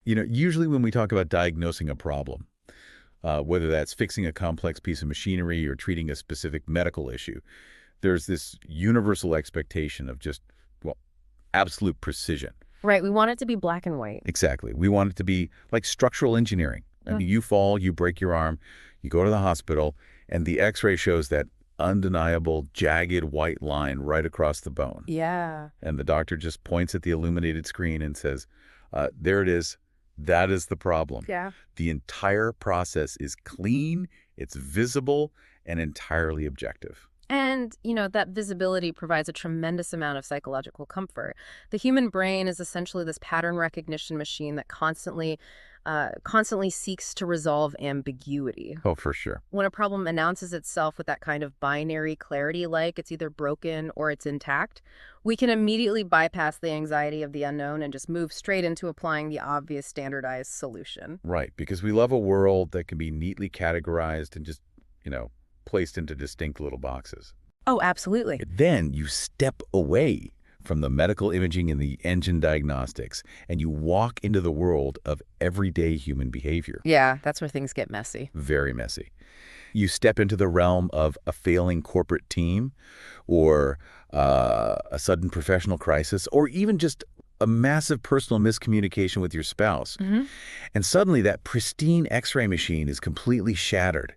Usually when we talk about diagnosing a problem, whether that's fixing a complex piece of machinery or treating a specific medical issue, there's this universal expectation of just, well, absolute precision. Right, we want it to be black and white. Exactly. We want it to be like structural engineering. I mean, you fall, you break your arm, you go to the hospital, and the x-ray shows that undeniable, jagged white line right across the bone. Yeah. And the doctor just points at the illuminated screen and says, there it is. That is the problem. Yeah. The entire process is clean, it's visible, and entirely objective. And, that visibility provides a tremendous amount of psychological comfort. The human brain is essentially this pattern recognition machine that constantly seeks to resolve ambiguity. Oh, for sure. When a problem announces itself with that kind of binary clarity, like it's either broken or it's intact, we can immediately bypass the anxiety of the unknown and just move straight into applying the obvious standardized solution. Right, because we love a world that can be neatly categorized and just, placed into distinct little boxes. Oh, absolutely. Then you step away from the medical imaging and the engine diagnostics, and you walk into the world of everyday human behavior. Yeah, that's where things get messy. Very messy. You step into the realm of a failing corporate team, or a sudden professional crisis, or even just a massive personal miscommunication with your spouse. And suddenly that pristine x-ray machine is completely shattered.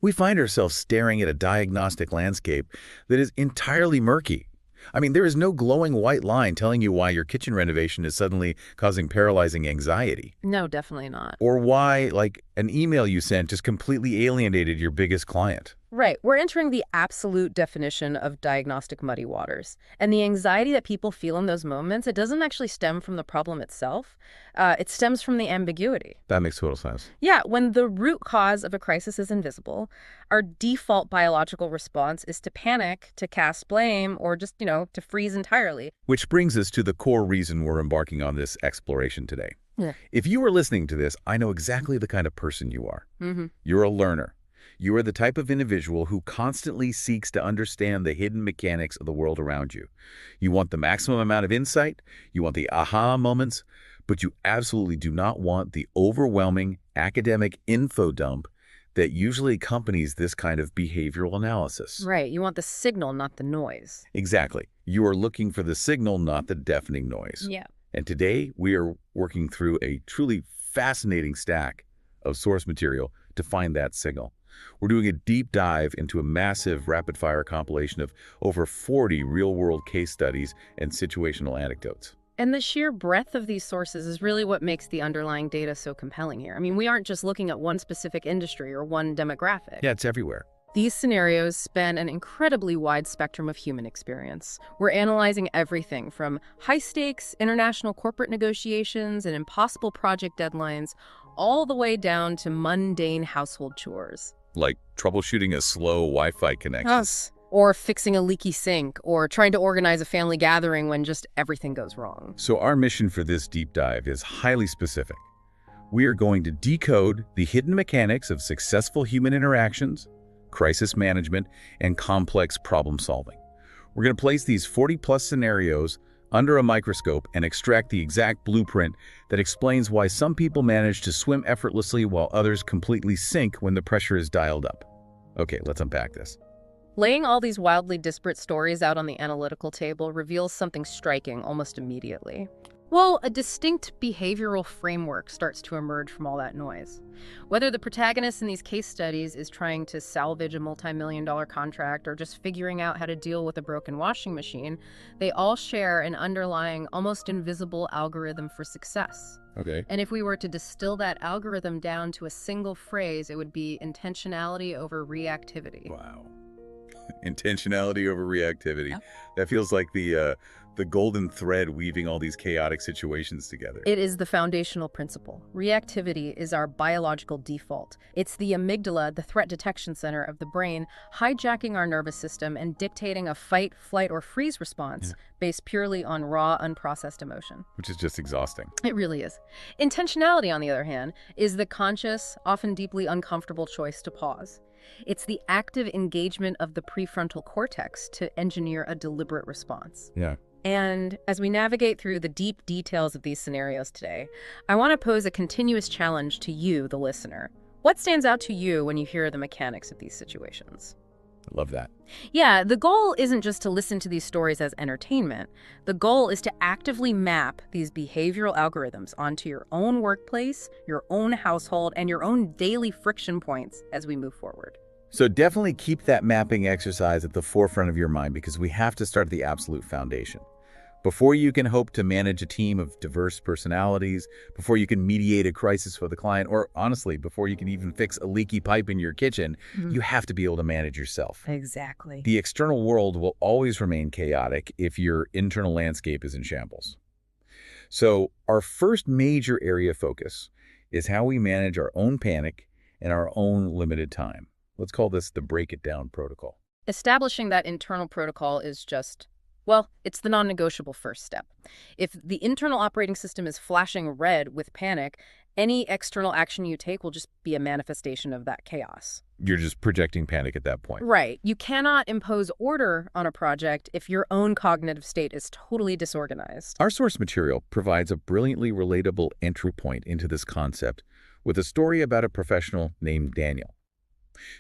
We find ourselves staring at a diagnostic landscape that is entirely murky. I mean, there is no glowing white line telling you why your kitchen renovation is suddenly causing paralyzing anxiety. No, definitely not. Or why, an email you sent just completely alienated your biggest client. Right. We're entering the absolute definition of diagnostic muddy waters. And the anxiety that people feel in those moments, it doesn't actually stem from the problem itself. It stems from the ambiguity. That makes total sense. Yeah, when the root cause of a crisis is invisible, our default biological response is to panic, to cast blame, or just, to freeze entirely. Which brings us to the core reason we're embarking on this exploration today. Yeah. If you are listening to this, I know exactly the kind of person you are. You're a learner. You are the type of individual who constantly seeks to understand the hidden mechanics of the world around you. You want the maximum amount of insight, you want the aha moments, but you absolutely do not want the overwhelming academic info dump that usually accompanies this kind of behavioral analysis. Right. You want the signal, not the noise. Exactly. You are looking for the signal, not the deafening noise. Yeah. And today we are working through a truly fascinating stack of source material to find that signal. We're doing a deep dive into a massive rapid-fire compilation of over 40 real-world case studies and situational anecdotes. And the sheer breadth of these sources is really what makes the underlying data so compelling here. I mean, we aren't just looking at one specific industry or one demographic. Yeah, it's everywhere. These scenarios span an incredibly wide spectrum of human experience. We're analyzing everything from high-stakes international corporate negotiations and impossible project deadlines, all the way down to mundane household chores. Like troubleshooting a slow Wi-Fi connection. Yes. Or fixing a leaky sink, or trying to organize a family gathering when just everything goes wrong. So our mission for this deep dive is highly specific. We are going to decode the hidden mechanics of successful human interactions, crisis management, and complex problem solving. We're going to place these 40-plus scenarios under a microscope and extract the exact blueprint that explains why some people manage to swim effortlessly while others completely sink when the pressure is dialed up. Okay, let's unpack this. Laying all these wildly disparate stories out on the analytical table reveals something striking almost immediately. Well, a distinct behavioral framework starts to emerge from all that noise. Whether the protagonist in these case studies is trying to salvage a multi-million-dollar contract or just figuring out how to deal with a broken washing machine, they all share an underlying, almost invisible algorithm for success. Okay. And if we were to distill that algorithm down to a single phrase, it would be intentionality over reactivity. Wow. Intentionality over reactivity. Yeah. That feels like the golden thread weaving all these chaotic situations together. It is the foundational principle. Reactivity is our biological default. It's the amygdala, the threat detection center of the brain, hijacking our nervous system and dictating a fight, flight, or freeze response based purely on raw, unprocessed emotion. Which is just exhausting. It really is. Intentionality, on the other hand, is the conscious, often deeply uncomfortable choice to pause. It's the active engagement of the prefrontal cortex to engineer a deliberate response. Yeah. And as we navigate through the deep details of these scenarios today, I want to pose a continuous challenge to you, the listener. What stands out to you when you hear the mechanics of these situations? I love that. Yeah, the goal isn't just to listen to these stories as entertainment. The goal is to actively map these behavioral algorithms onto your own workplace, your own household, and your own daily friction points as we move forward. So definitely keep that mapping exercise at the forefront of your mind, because we have to start at the absolute foundation. Before you can hope to manage a team of diverse personalities, before you can mediate a crisis for the client, or honestly, before you can even fix a leaky pipe in your kitchen, you have to be able to manage yourself. Exactly. The external world will always remain chaotic if your internal landscape is in shambles. So our first major area of focus is how we manage our own panic and our own limited time. Let's call this the break it down protocol. Establishing that internal protocol is just, well, it's the non-negotiable first step. If the internal operating system is flashing red with panic, any external action you take will just be a manifestation of that chaos. You're just projecting panic at that point. Right. You cannot impose order on a project if your own cognitive state is totally disorganized. Our source material provides a brilliantly relatable entry point into this concept with a story about a professional named Daniel.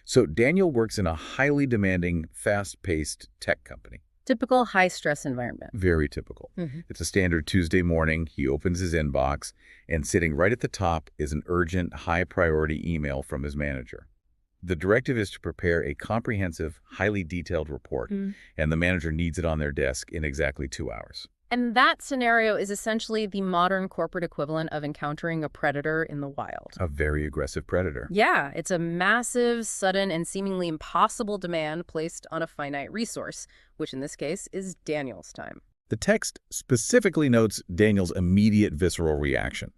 So Daniel works in a highly demanding, fast-paced tech company. Typical high-stress environment. Very typical. It's a standard Tuesday morning. He opens his inbox, and sitting right at the top is an urgent, high-priority email from his manager. The directive is to prepare a comprehensive, highly detailed report, and the manager needs it on their desk in exactly 2 hours. And that scenario is essentially the modern corporate equivalent of encountering a predator in the wild. A very aggressive predator. Yeah, it's a massive, sudden, and seemingly impossible demand placed on a finite resource, which in this case is Daniel's time. The text specifically notes Daniel's immediate visceral reaction.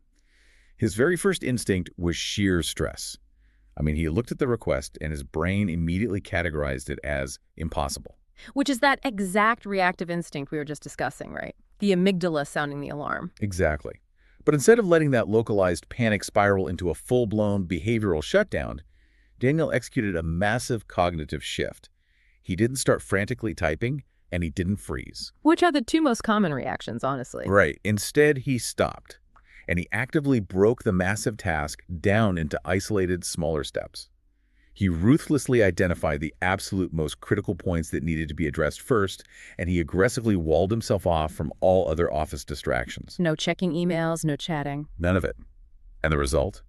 His very first instinct was sheer stress. I mean, he looked at the request and his brain immediately categorized it as impossible. Which is that exact reactive instinct we were just discussing, right? The amygdala sounding the alarm. Exactly. But instead of letting that localized panic spiral into a full-blown behavioral shutdown, Daniel executed a massive cognitive shift. He didn't start frantically typing, and he didn't freeze. Which are the two most common reactions, honestly. Right. Instead, he stopped, and he actively broke the massive task down into isolated, smaller steps. He ruthlessly identified the absolute most critical points that needed to be addressed first, and he aggressively walled himself off from all other office distractions. No checking emails, no chatting. None of it. And the result?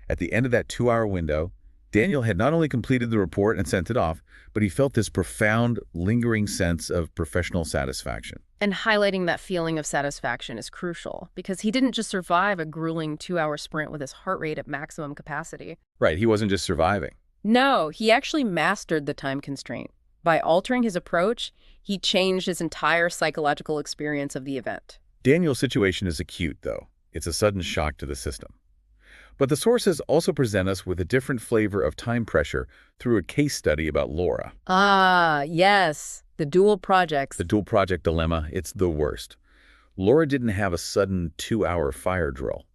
At the end of that 2-hour window, Daniel had not only completed the report and sent it off, but he felt this profound, lingering sense of professional satisfaction. And highlighting that feeling of satisfaction is crucial, because he didn't just survive a grueling 2-hour sprint with his heart rate at maximum capacity. Right, he wasn't just surviving. No, he actually mastered the time constraint. By altering his approach, he changed his entire psychological experience of the event. Daniel's situation is acute, though. It's a sudden shock to the system. But the sources also present us with a different flavor of time pressure through a case study about Laura. Ah, yes. The dual projects. The dual project dilemma, it's the worst. Laura didn't have a sudden 2-hour fire drill.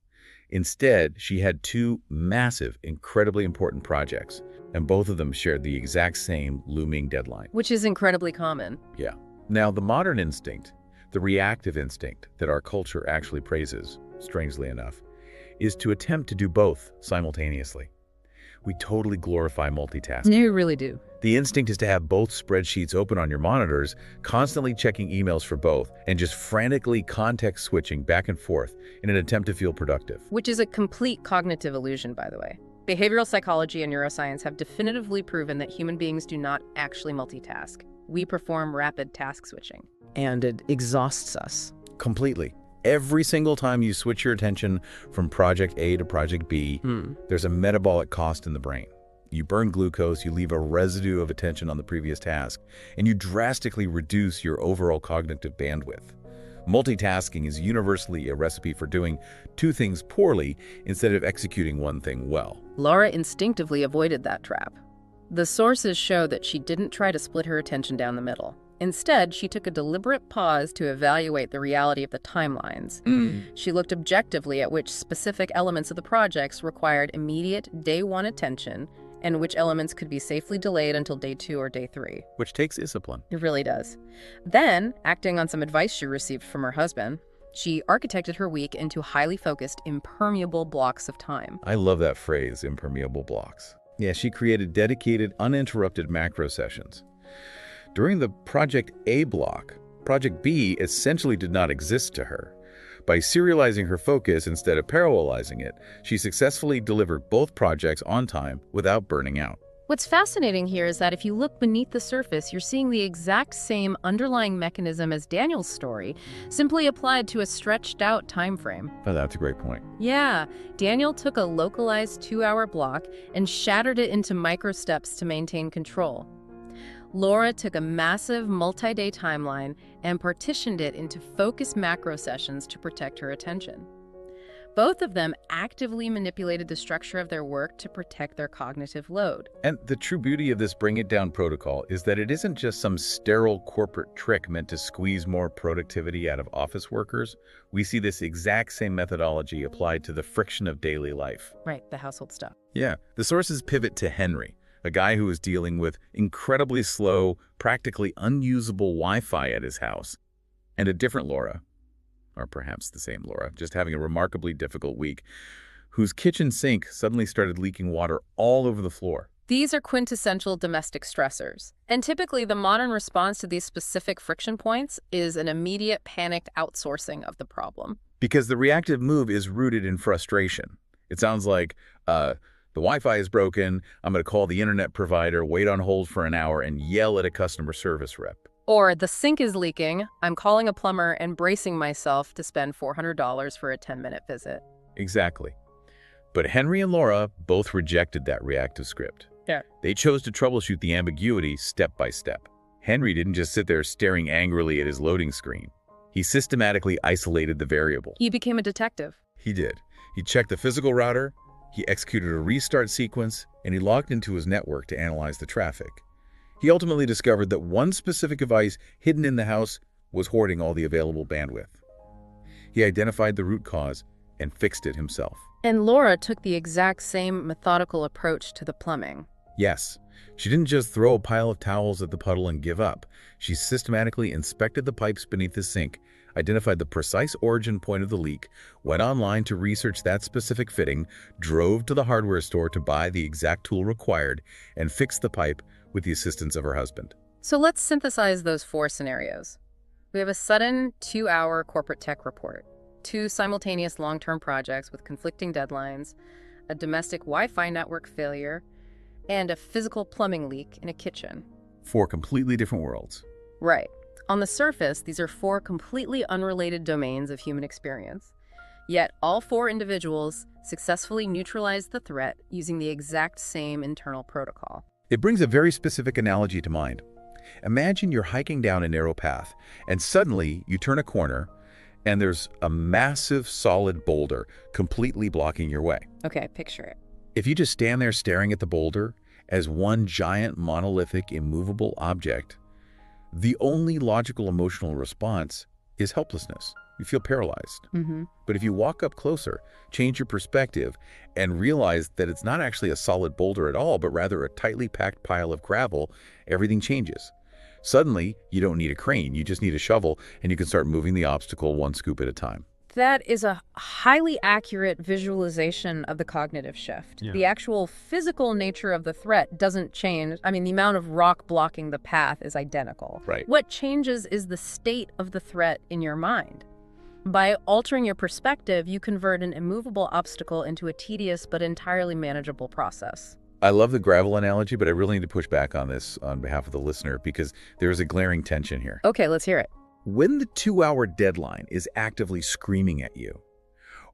Instead, she had 2 massive, incredibly important projects, and both of them shared the exact same looming deadline. Which is incredibly common. Yeah. Now, the modern instinct, the reactive instinct that our culture actually praises, strangely enough, is to attempt to do both simultaneously. We totally glorify multitasking. You really do. The instinct is to have both spreadsheets open on your monitors, constantly checking emails for both, and just frantically context switching back and forth in an attempt to feel productive. Which is a complete cognitive illusion, by the way. Behavioral psychology and neuroscience have definitively proven that human beings do not actually multitask. We perform rapid task switching. And it exhausts us. Completely. Every single time you switch your attention from project A to project B, there's a metabolic cost in the brain. You burn glucose, you leave a residue of attention on the previous task, and you drastically reduce your overall cognitive bandwidth. Multitasking is universally a recipe for doing 2 things poorly instead of executing one thing well. Laura instinctively avoided that trap. The sources show that she didn't try to split her attention down the middle. Instead, she took a deliberate pause to evaluate the reality of the timelines. She looked objectively at which specific elements of the projects required immediate day 1 attention and which elements could be safely delayed until day 2 or day 3. Which takes discipline. It really does. Then, acting on some advice she received from her husband, she architected her week into highly focused, impermeable blocks of time. I love that phrase, impermeable blocks. Yeah, she created dedicated, uninterrupted macro sessions. During the Project A block, Project B essentially did not exist to her. By serializing her focus instead of parallelizing it, she successfully delivered both projects on time without burning out. What's fascinating here is that if you look beneath the surface, you're seeing the exact same underlying mechanism as Daniel's story, simply applied to a stretched-out time frame. Oh, that's a great point. Yeah, Daniel took a localized 2-hour block and shattered it into micro steps to maintain control. Laura took a massive multi-day timeline and partitioned it into focused macro sessions to protect her attention. Both of them actively manipulated the structure of their work to protect their cognitive load. And the true beauty of this Bring It Down protocol is that it isn't just some sterile corporate trick meant to squeeze more productivity out of office workers. We see this exact same methodology applied to the friction of daily life. Right, the household stuff. Yeah, the sources pivot to Henry, a guy who was dealing with incredibly slow, practically unusable Wi-Fi at his house, and a different Laura, or perhaps the same Laura, just having a remarkably difficult week, whose kitchen sink suddenly started leaking water all over the floor. These are quintessential domestic stressors. And typically, the modern response to these specific friction points is an immediate panicked outsourcing of the problem. Because the reactive move is rooted in frustration. It sounds like, the Wi-Fi is broken, I'm going to call the internet provider, wait on hold for an hour, and yell at a customer service rep. Or the sink is leaking, I'm calling a plumber and bracing myself to spend $400 for a 10-minute visit. Exactly. But Henry and Laura both rejected that reactive script. Yeah. They chose to troubleshoot the ambiguity step by step. Henry didn't just sit there staring angrily at his loading screen. He systematically isolated the variable. He became a detective. He did. He checked the physical router, he executed a restart sequence, and he logged into his network to analyze the traffic. He ultimately discovered that one specific device hidden in the house was hoarding all the available bandwidth. He identified the root cause and fixed it himself. And Laura took the exact same methodical approach to the plumbing. Yes, she didn't just throw a pile of towels at the puddle and give up. She systematically inspected the pipes beneath the sink, identified the precise origin point of the leak, went online to research that specific fitting, drove to the hardware store to buy the exact tool required, and fixed the pipe with the assistance of her husband. So let's synthesize those 4 scenarios. We have a sudden 2-hour corporate tech report, 2 simultaneous long-term projects with conflicting deadlines, a domestic Wi-Fi network failure, and a physical plumbing leak in a kitchen. 4 completely different worlds. Right. On the surface, these are 4 completely unrelated domains of human experience. Yet all 4 individuals successfully neutralized the threat using the exact same internal protocol. It brings a very specific analogy to mind. Imagine you're hiking down a narrow path, and suddenly you turn a corner, and there's a massive solid boulder completely blocking your way. Okay, picture it. If you just stand there staring at the boulder as one giant monolithic immovable object, the only logical emotional response is helplessness. You feel paralyzed. But if you walk up closer, change your perspective, and realize that it's not actually a solid boulder at all, but rather a tightly packed pile of gravel, everything changes. Suddenly, you don't need a crane, you just need a shovel, and you can start moving the obstacle one scoop at a time. That is a highly accurate visualization of the cognitive shift. Yeah. The actual physical nature of the threat doesn't change. I mean, the amount of rock blocking the path is identical. Right. What changes is the state of the threat in your mind. By altering your perspective, you convert an immovable obstacle into a tedious but entirely manageable process. I love the gravel analogy, but I really need to push back on this on behalf of the listener because there is a glaring tension here. Okay, let's hear it. When the 2-hour deadline is actively screaming at you,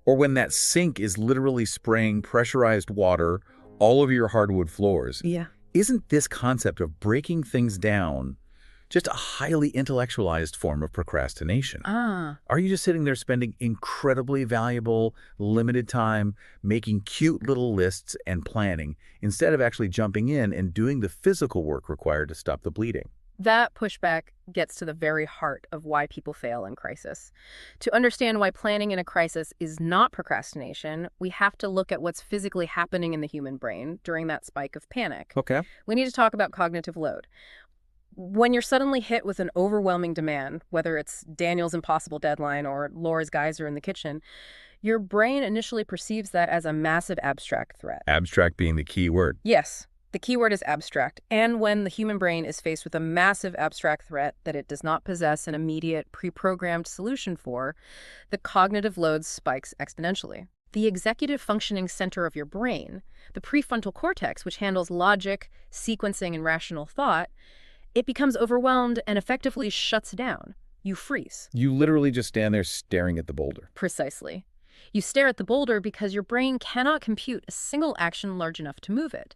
or when that sink is literally spraying pressurized water all over your hardwood floors, Yeah. isn't this concept of breaking things down just a highly intellectualized form of procrastination? Are you just sitting there spending incredibly valuable, limited time making cute little lists and planning instead of actually jumping in and doing the physical work required to stop the bleeding? That pushback gets to the very heart of why people fail in crisis. To understand why planning in a crisis is not procrastination, we have to look at what's physically happening in the human brain during that spike of panic. Okay. We need to talk about cognitive load. When you're suddenly hit with an overwhelming demand, whether it's Daniel's impossible deadline or Laura's geyser in the kitchen, your brain initially perceives that as a massive abstract threat. Abstract being the key word. Yes, the keyword is abstract, and when the human brain is faced with a massive abstract threat that it does not possess an immediate pre-programmed solution for, the cognitive load spikes exponentially. The executive functioning center of your brain, the prefrontal cortex, which handles logic, sequencing, and rational thought, it becomes overwhelmed and effectively shuts down. You freeze. You literally just stand there staring at the boulder. Precisely. You stare at the boulder because your brain cannot compute a single action large enough to move it.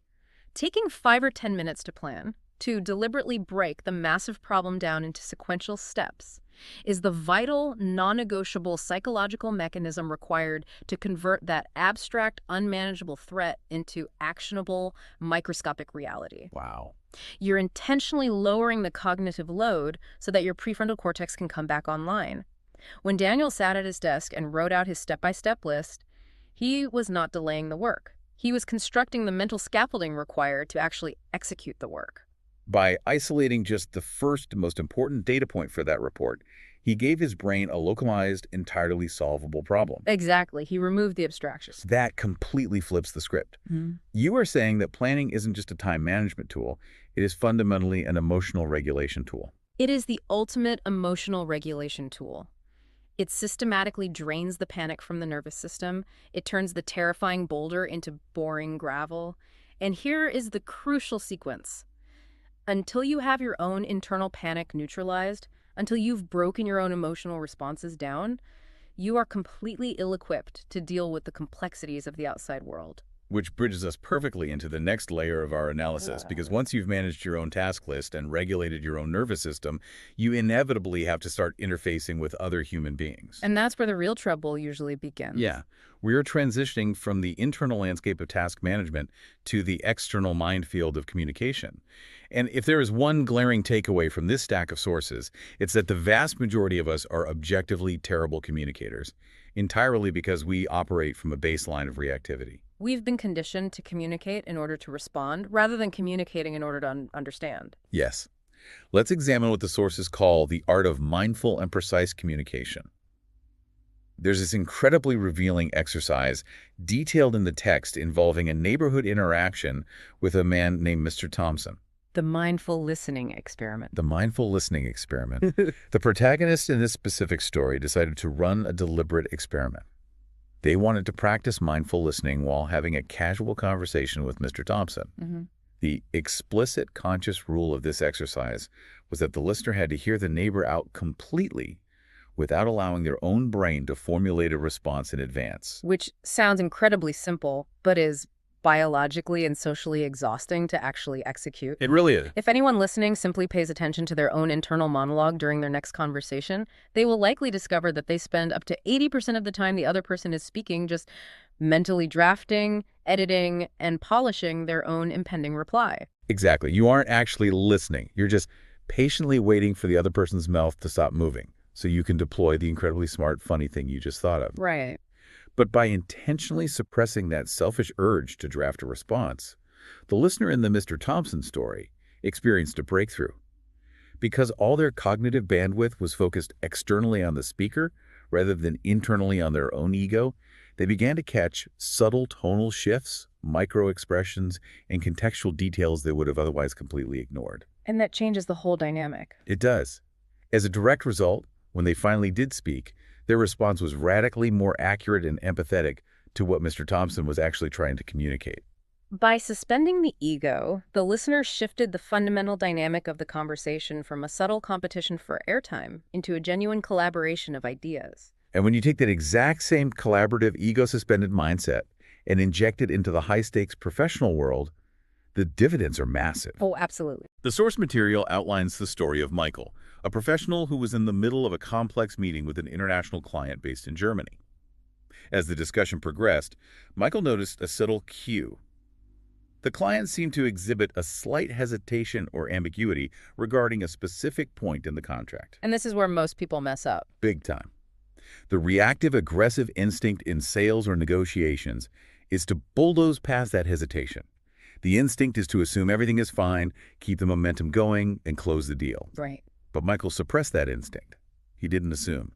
Taking 5 or 10 minutes to plan, to deliberately break the massive problem down into sequential steps, is the vital, non-negotiable psychological mechanism required to convert that abstract, unmanageable threat into actionable, microscopic reality. Wow. You're intentionally lowering the cognitive load so that your prefrontal cortex can come back online. When Daniel sat at his desk and wrote out his step-by-step list, he was not delaying the work. He was constructing the mental scaffolding required to actually execute the work. By isolating just the first most important data point for that report, he gave his brain a localized, entirely solvable problem. Exactly. He removed the abstractions. That completely flips the script. You are saying that planning isn't just a time management tool, it is fundamentally an emotional regulation tool. It is the ultimate emotional regulation tool. It systematically drains the panic from the nervous system. It turns the terrifying boulder into boring gravel. And here is the crucial sequence. Until you have your own internal panic neutralized, until you've broken your own emotional responses down, you are completely ill-equipped to deal with the complexities of the outside world. Which bridges us perfectly into the next layer of our analysis, because once you've managed your own task list and regulated your own nervous system, you inevitably have to start interfacing with other human beings. And that's where the real trouble usually begins. Yeah. We're transitioning from the internal landscape of task management to the external minefield of communication. And if there is one glaring takeaway from this stack of sources, it's that the vast majority of us are objectively terrible communicators, entirely because we operate from a baseline of reactivity. We've been conditioned to communicate in order to respond, rather than communicating in order to understand. Yes. Let's examine what the sources call the art of mindful and precise communication. There's this incredibly revealing exercise detailed in the text involving a neighborhood interaction with a man named Mr. Thompson. The mindful listening experiment. The mindful listening experiment. The protagonist in this specific story decided to run a deliberate experiment. They wanted to practice mindful listening while having a casual conversation with Mr. Thompson. The explicit conscious rule of this exercise was that the listener had to hear the neighbor out completely without allowing their own brain to formulate a response in advance. Which sounds incredibly simple, but is biologically and socially exhausting to actually execute. It really is. If anyone listening simply pays attention to their own internal monologue during their next conversation, they will likely discover that they spend up to 80% of the time the other person is speaking just mentally drafting, editing, and polishing their own impending reply. Exactly. You aren't actually listening. You're just patiently waiting for the other person's mouth to stop moving so you can deploy the incredibly smart, funny thing you just thought of. Right. But by intentionally suppressing that selfish urge to draft a response, the listener in the Mr. Thompson story experienced a breakthrough. Because all their cognitive bandwidth was focused externally on the speaker rather than internally on their own ego, they began to catch subtle tonal shifts, micro-expressions, and contextual details they would have otherwise completely ignored. And that changes the whole dynamic. It does. As a direct result, when they finally did speak, their response was radically more accurate and empathetic to what Mr. Thompson was actually trying to communicate. By suspending the ego, the listener shifted the fundamental dynamic of the conversation from a subtle competition for airtime into a genuine collaboration of ideas. And when you take that exact same collaborative, ego-suspended mindset and inject it into the high-stakes professional world, the dividends are massive. Oh, absolutely. The source material outlines the story of Michael, a professional who was in the middle of a complex meeting with an international client based in Germany. As the discussion progressed, Michael noticed a subtle cue. The client seemed to exhibit a slight hesitation or ambiguity regarding a specific point in the contract. And this is where most people mess up. Big time. The reactive aggressive instinct in sales or negotiations is to bulldoze past that hesitation. The instinct is to assume everything is fine, keep the momentum going, and close the deal. Right. But Michael suppressed that instinct. He didn't assume.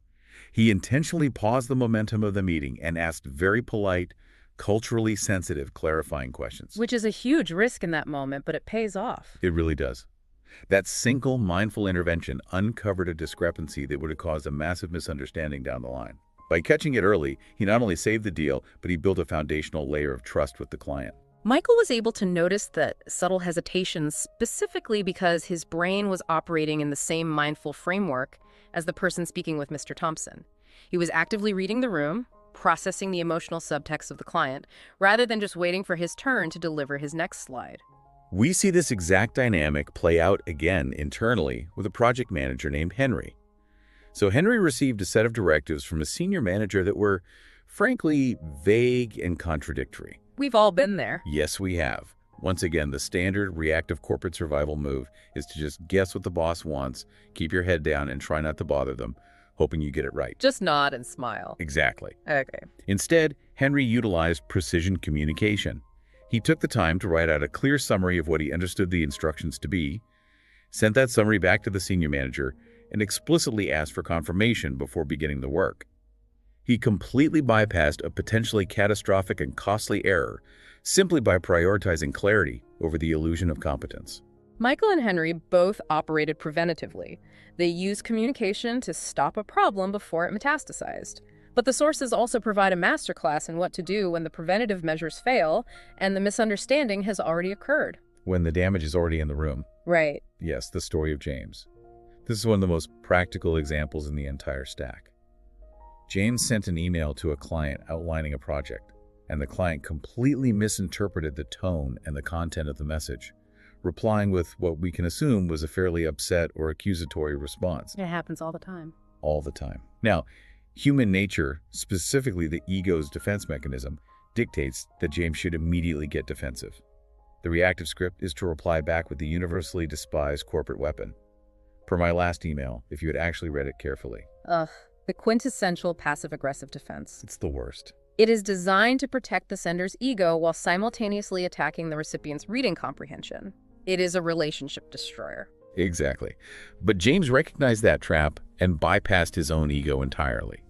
He intentionally paused the momentum of the meeting and asked very polite, culturally sensitive, clarifying questions. Which is a huge risk in that moment, but it pays off. It really does. That single mindful intervention uncovered a discrepancy that would have caused a massive misunderstanding down the line. By catching it early, he not only saved the deal, but he built a foundational layer of trust with the client. Michael was able to notice the subtle hesitations specifically because his brain was operating in the same mindful framework as the person speaking with Mr. Thompson. He was actively reading the room, processing the emotional subtext of the client, rather than just waiting for his turn to deliver his next slide. We see this exact dynamic play out again internally with a project manager named Henry. So Henry received a set of directives from a senior manager that were, frankly, vague and contradictory. We've all been there. Yes, we have. Once again, the standard reactive corporate survival move is to just guess what the boss wants, keep your head down, and try not to bother them, hoping you get it right. Just nod and smile. Exactly. Okay. Instead, Henry utilized precision communication. He took the time to write out a clear summary of what he understood the instructions to be, sent that summary back to the senior manager, and explicitly asked for confirmation before beginning the work. He completely bypassed a potentially catastrophic and costly error simply by prioritizing clarity over the illusion of competence. Michael and Henry both operated preventatively. They used communication to stop a problem before it metastasized. But the sources also provide a masterclass in what to do when the preventative measures fail and the misunderstanding has already occurred. When the damage is already in the room. Right. Yes, the story of James. This is one of the most practical examples in the entire stack. James sent an email to a client outlining a project, and the client completely misinterpreted the tone and the content of the message, replying with what we can assume was a fairly upset or accusatory response. It happens all the time. All the time. Now, human nature, specifically the ego's defense mechanism, dictates that James should immediately get defensive. The reactive script is to reply back with the universally despised corporate weapon. Per my last email, if you had actually read it carefully. Ugh. The quintessential passive-aggressive defense. It's the worst. It is designed to protect the sender's ego while simultaneously attacking the recipient's reading comprehension. It is a relationship destroyer. Exactly. But James recognized that trap and bypassed his own ego entirely.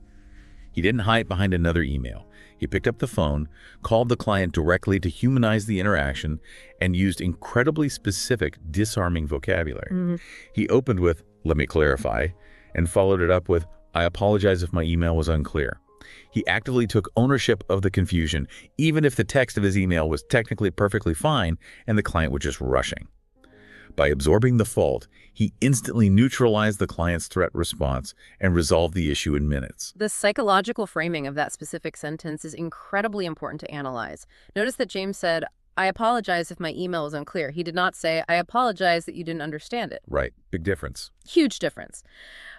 He didn't hide behind another email. He picked up the phone, called the client directly to humanize the interaction, and used incredibly specific, disarming vocabulary. He opened with, "Let me clarify," and followed it up with, "I apologize if my email was unclear." He actively took ownership of the confusion, even if the text of his email was technically perfectly fine and the client was just rushing. By absorbing the fault, he instantly neutralized the client's threat response and resolved the issue in minutes. The psychological framing of that specific sentence is incredibly important to analyze. Notice that James said, "I apologize if my email was unclear." He did not say, "I apologize that you didn't understand it." Right. Big difference. Huge difference.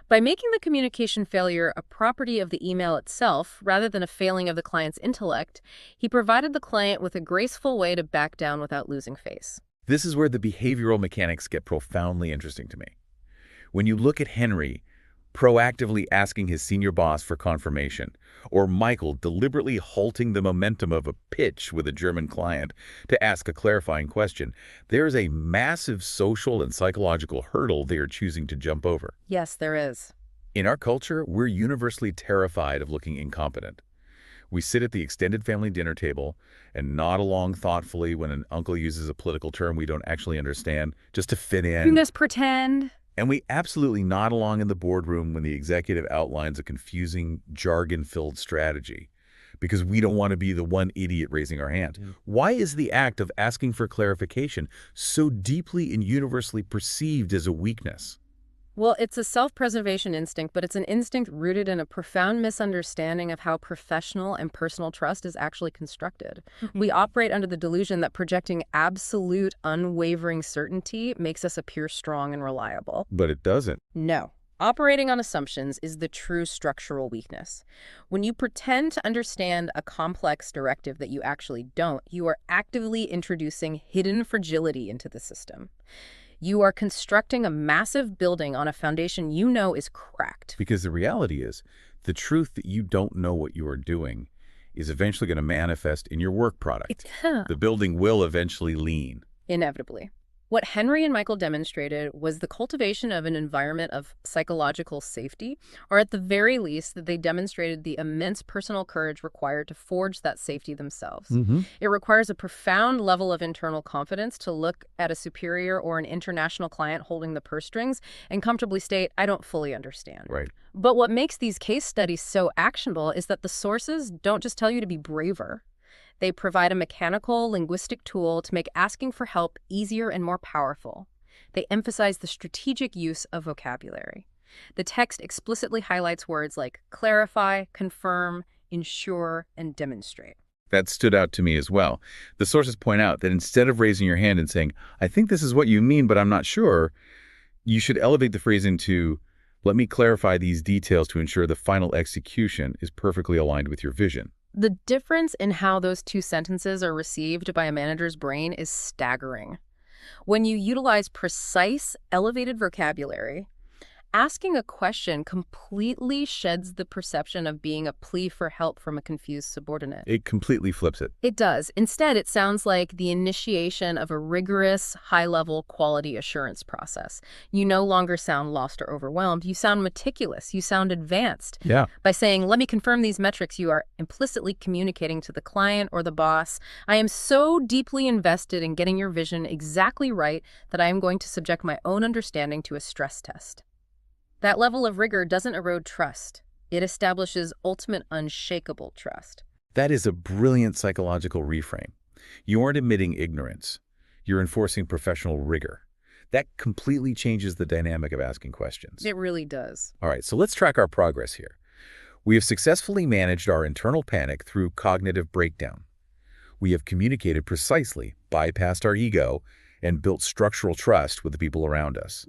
By making the communication failure a property of the email itself, rather than a failing of the client's intellect, he provided the client with a graceful way to back down without losing face. This is where the behavioral mechanics get profoundly interesting to me. When you look at Henry proactively asking his senior boss for confirmation, or Michael deliberately halting the momentum of a pitch with a German client to ask a clarifying question, there is a massive social and psychological hurdle they are choosing to jump over. Yes, there is. In our culture, we're universally terrified of looking incompetent. We sit at the extended family dinner table and nod along thoughtfully when an uncle uses a political term we don't actually understand, just to fit in. You just pretend. And we absolutely nod along in the boardroom when the executive outlines a confusing, jargon-filled strategy, because we don't want to be the one idiot raising our hand. Why is the act of asking for clarification so deeply and universally perceived as a weakness? Well, it's a self-preservation instinct, but it's an instinct rooted in a profound misunderstanding of how professional and personal trust is actually constructed. We operate under the delusion that projecting absolute, unwavering certainty makes us appear strong and reliable. But it doesn't. No. Operating on assumptions is the true structural weakness. When you pretend to understand a complex directive that you actually don't, you are actively introducing hidden fragility into the system. You are constructing a massive building on a foundation you know is cracked. Because the reality is, the truth that you don't know what you are doing is eventually going to manifest in your work product. The building will eventually lean. Inevitably. What Henry and Michael demonstrated was the cultivation of an environment of psychological safety, or at the very least, that they demonstrated the immense personal courage required to forge that safety themselves. It requires a profound level of internal confidence to look at a superior or an international client holding the purse strings and comfortably state, I don't fully understand. Right. But what makes these case studies so actionable is that the sources don't just tell you to be braver. They provide a mechanical, linguistic tool to make asking for help easier and more powerful. They emphasize the strategic use of vocabulary. The text explicitly highlights words like clarify, confirm, ensure, and demonstrate. That stood out to me as well. The sources point out that instead of raising your hand and saying, I think this is what you mean, but I'm not sure, you should elevate the phrase into, let me clarify these details to ensure the final execution is perfectly aligned with your vision. The difference in how those two sentences are received by a manager's brain is staggering. When you utilize precise, elevated vocabulary, asking a question completely sheds the perception of being a plea for help from a confused subordinate. It completely flips it. It does. Instead, it sounds like the initiation of a rigorous, high-level quality assurance process. You no longer sound lost or overwhelmed. You sound meticulous. You sound advanced. Yeah. By saying, let me confirm these metrics, you are implicitly communicating to the client or the boss, I am so deeply invested in getting your vision exactly right that I am going to subject my own understanding to a stress test. That level of rigor doesn't erode trust. It establishes ultimate unshakable trust. That is a brilliant psychological reframe. You aren't admitting ignorance. You're enforcing professional rigor. That completely changes the dynamic of asking questions. It really does. All right, so let's track our progress here. We have successfully managed our internal panic through cognitive breakdown. We have communicated precisely, bypassed our ego, and built structural trust with the people around us.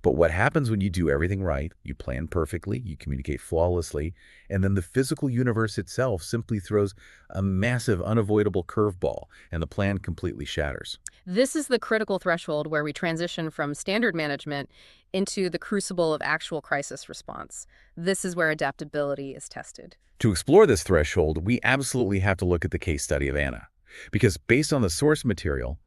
But what happens when you do everything right, you plan perfectly, you communicate flawlessly, and then the physical universe itself simply throws a massive, unavoidable curveball, and the plan completely shatters? This is the critical threshold where we transition from standard management into the crucible of actual crisis response. This is where adaptability is tested. To explore this threshold, we absolutely have to look at the case study of Anna, because based on the source material,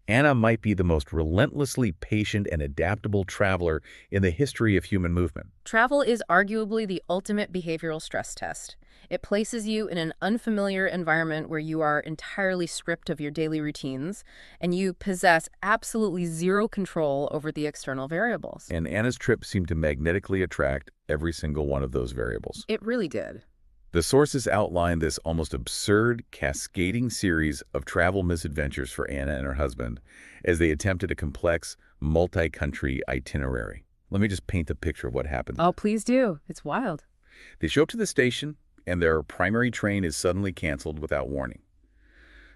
Anna might be the most relentlessly patient and adaptable traveler in the history of human movement. Travel is arguably the ultimate behavioral stress test. It places you in an unfamiliar environment where you are entirely stripped of your daily routines, and you possess absolutely zero control over the external variables. And Anna's trip seemed to magnetically attract every single one of those variables. It really did. The sources outline this almost absurd, cascading series of travel misadventures for Anna and her husband as they attempted a complex, multi-country itinerary. Let me just paint the picture of what happened. Oh, please do. It's wild. They show up to the station, and their primary train is suddenly canceled without warning.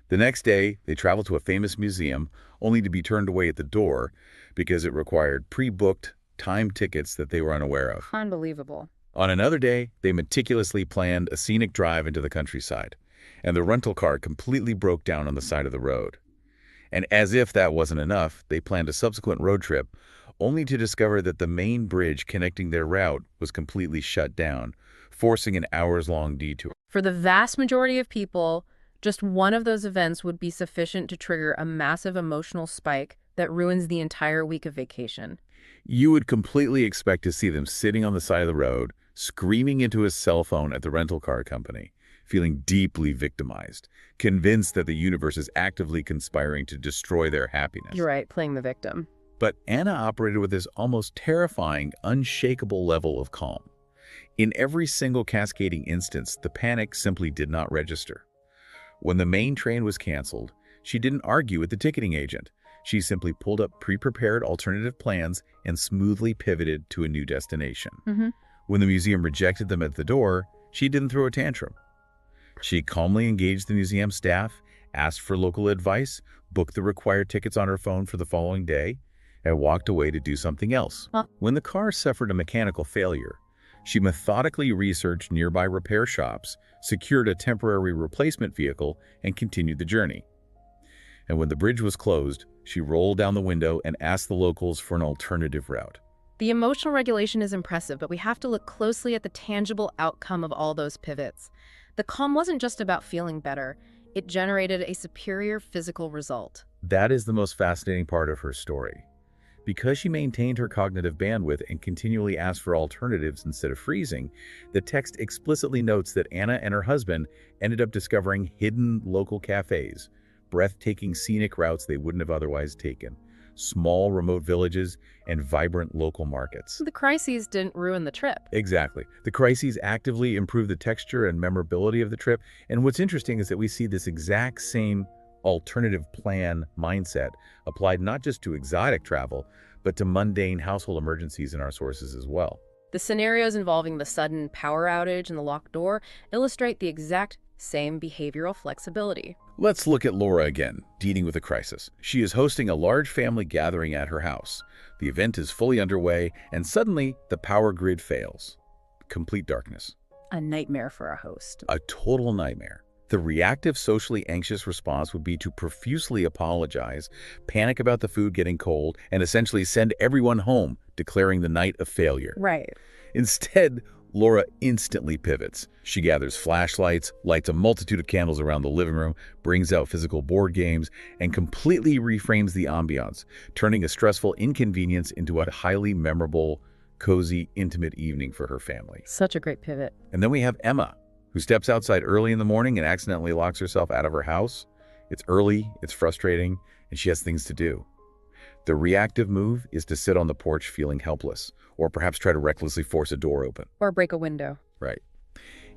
The next day, they travel to a famous museum, only to be turned away at the door because it required pre-booked, timed tickets that they were unaware of. Unbelievable. On another day, they meticulously planned a scenic drive into the countryside, and the rental car completely broke down on the side of the road. And as if that wasn't enough, they planned a subsequent road trip, only to discover that the main bridge connecting their route was completely shut down, forcing an hours-long detour. For the vast majority of people, just one of those events would be sufficient to trigger a massive emotional spike that ruins the entire week of vacation. You would completely expect to see them sitting on the side of the road, screaming into his cell phone at the rental car company, feeling deeply victimized, convinced that the universe is actively conspiring to destroy their happiness. You're right, playing the victim. But Anna operated with this almost terrifying, unshakable level of calm. In every single cascading instance, the panic simply did not register. When the main train was canceled, she didn't argue with the ticketing agent. She simply pulled up pre-prepared alternative plans and smoothly pivoted to a new destination. When the museum rejected them at the door, she didn't throw a tantrum. She calmly engaged the museum staff, asked for local advice, booked the required tickets on her phone for the following day, and walked away to do something else. Huh. When the car suffered a mechanical failure, she methodically researched nearby repair shops, secured a temporary replacement vehicle, and continued the journey. And when the bridge was closed, she rolled down the window and asked the locals for an alternative route. The emotional regulation is impressive, but we have to look closely at the tangible outcome of all those pivots. The calm wasn't just about feeling better. It generated a superior physical result. That is the most fascinating part of her story. Because she maintained her cognitive bandwidth and continually asked for alternatives instead of freezing, the text explicitly notes that Anna and her husband ended up discovering hidden local cafes, breathtaking scenic routes they wouldn't have otherwise taken, small remote villages, and vibrant local markets. The crises didn't ruin the trip. Exactly. The crises actively improved the texture and memorability of the trip, and what's interesting is that we see this exact same alternative plan mindset applied not just to exotic travel, but to mundane household emergencies in our sources as well. The scenarios involving the sudden power outage and the locked door illustrate the exact same behavioral flexibility. Let's look at Laura again, dealing with a crisis. She is hosting a large family gathering at her house. The event is fully underway, and suddenly the power grid fails. Complete darkness. A nightmare for a host. A total nightmare. The reactive, socially anxious response would be to profusely apologize, panic about the food getting cold, and essentially send everyone home, declaring the night a failure. Right. Instead, Laura instantly pivots. She gathers flashlights, lights a multitude of candles around the living room, brings out physical board games, and completely reframes the ambiance, turning a stressful inconvenience into a highly memorable, cozy, intimate evening for her family. Such a great pivot. And then we have Emma, who steps outside early in the morning and accidentally locks herself out of her house. It's early, it's frustrating, and she has things to do. The reactive move is to sit on the porch feeling helpless, or perhaps try to recklessly force a door open. Or break a window. Right.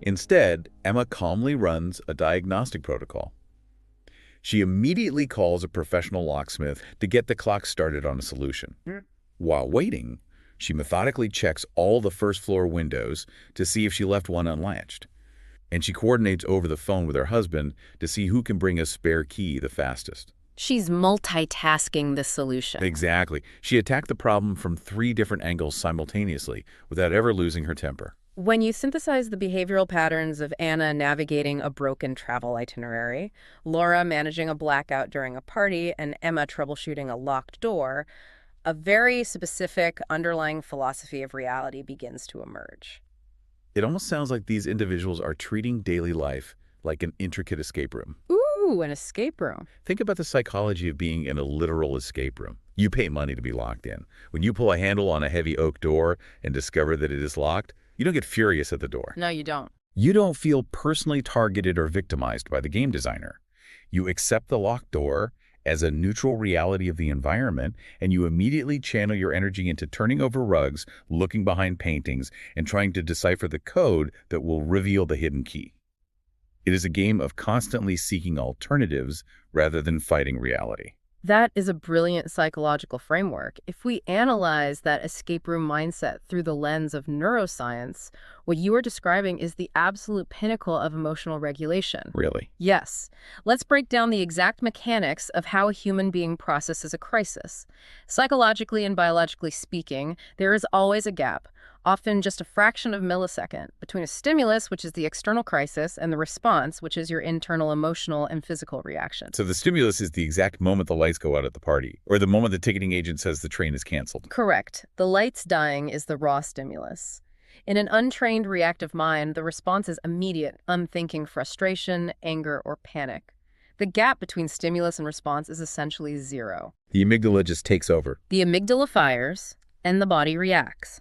Instead, Emma calmly runs a diagnostic protocol. She immediately calls a professional locksmith to get the clock started on a solution. While waiting, she methodically checks all the first-floor windows to see if she left one unlatched. And she coordinates over the phone with her husband to see who can bring a spare key the fastest. She's multitasking the solution. Exactly. She attacked the problem from 3 different angles simultaneously without ever losing her temper. When you synthesize the behavioral patterns of Anna navigating a broken travel itinerary, Laura managing a blackout during a party, and Emma troubleshooting a locked door, a very specific underlying philosophy of reality begins to emerge. It almost sounds like these individuals are treating daily life like an intricate escape room. Ooh, an escape room. Think about the psychology of being in a literal escape room. You pay money to be locked in. When you pull a handle on a heavy oak door and discover that it is locked, you don't get furious at the door. No, you don't. You don't feel personally targeted or victimized by the game designer. You accept the locked door as a neutral reality of the environment, and you immediately channel your energy into turning over rugs, looking behind paintings, and trying to decipher the code that will reveal the hidden key. It is a game of constantly seeking alternatives rather than fighting reality. That is a brilliant psychological framework. If we analyze that escape room mindset through the lens of neuroscience, what you are describing is the absolute pinnacle of emotional regulation. Really? Yes. Let's break down the exact mechanics of how a human being processes a crisis. Psychologically and biologically speaking, there is always a gap, often just a fraction of a millisecond, between a stimulus, which is the external crisis, and the response, which is your internal emotional and physical reaction. So the stimulus is the exact moment the lights go out at the party, or the moment the ticketing agent says the train is canceled. Correct. The lights dying is the raw stimulus. In an untrained reactive mind, the response is immediate, unthinking frustration, anger, or panic. The gap between stimulus and response is essentially zero. The amygdala just takes over. The amygdala fires, and the body reacts.